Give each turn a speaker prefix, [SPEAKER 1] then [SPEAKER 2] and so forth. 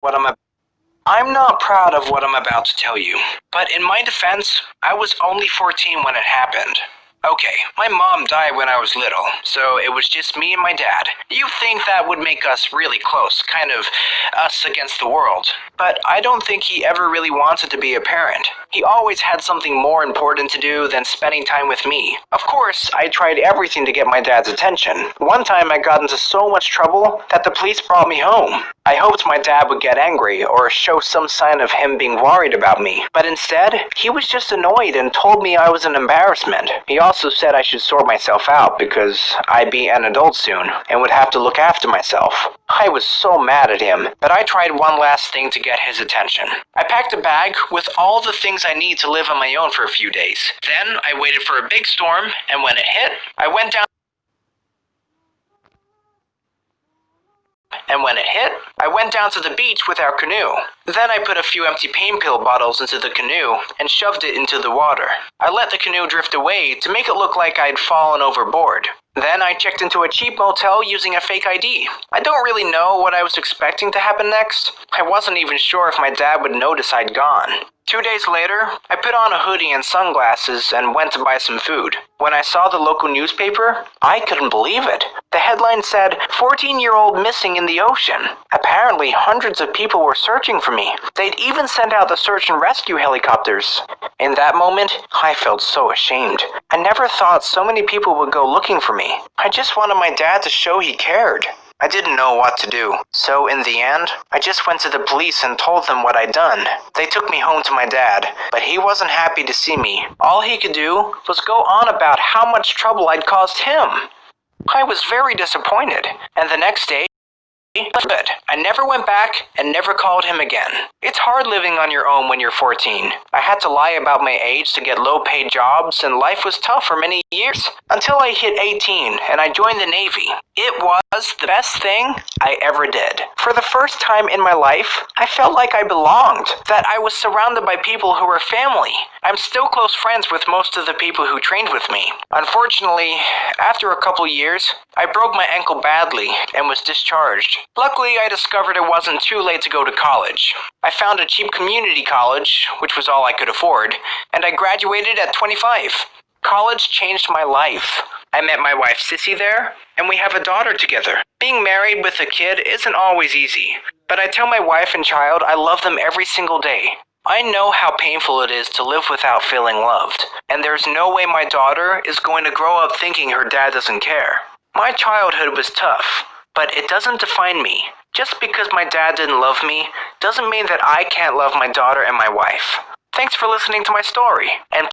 [SPEAKER 1] what I'm not proud of what I'm about to tell you, but in my defense, I was only 14 when it happened. Okay, my mom died when I was little, so it was just me and my dad. You think that would make us really close, kind of us against the world. But I don't think he ever really wanted to be a parent. He always had something more important to do than spending time with me. Of course, I tried everything to get my dad's attention. One time I got into so much trouble that the police brought me home. I hoped my dad would get angry or show some sign of him being worried about me, but instead, he was just annoyed and told me I was an embarrassment. He also said I should sort myself out because I'd be an adult soon and would have to look after myself. I was so mad at him, but I tried one last thing to get his attention. I packed a bag with all the things I need to live on my own for a few days. Then I waited for a big storm, and when it hit, I went down to the beach with our canoe. Then I put a few empty pain pill bottles into the canoe and shoved it into the water. I let the canoe drift away to make it look like I'd fallen overboard. Then I checked into a cheap motel using a fake ID. I don't really know what I was expecting to happen next. I wasn't even sure if my dad would notice I'd gone. 2 days later, I put on a hoodie and sunglasses and went to buy some food. When I saw the local newspaper, I couldn't believe it. The headline said, 14-year-old missing in the ocean. Apparently, hundreds of people were searching for me. They'd even sent out the search and rescue helicopters. In that moment, I felt so ashamed. I never thought so many people would go looking for me. I just wanted my dad to show he cared. I didn't know what to do, so in the end, I just went to the police and told them what I'd done. They took me home to my dad, but he wasn't happy to see me. All he could do was go on about how much trouble I'd caused him. I was very disappointed, and the next day, good. I never went back and never called him again. It's hard living on your own when you're 14. I had to lie about my age to get low-paid jobs, and life was tough for many years. Until I hit 18 and I joined the Navy. It was the best thing I ever did. For the first time in my life, I felt like I belonged, that I was surrounded by people who were family. I'm still close friends with most of the people who trained with me. Unfortunately, after a couple years, I broke my ankle badly and was discharged. Luckily, I discovered it wasn't too late to go to college. I found a cheap community college, which was all I could afford, and I graduated at 25. College changed my life. I met my wife Sissy there, and we have a daughter together. Being married with a kid isn't always easy, but I tell my wife and child I love them every single day. I know how painful it is to live without feeling loved, and there's no way my daughter is going to grow up thinking her dad doesn't care. My childhood was tough, but it doesn't define me. Just because my dad didn't love me doesn't mean that I can't love my daughter and my wife. Thanks for listening to my story, and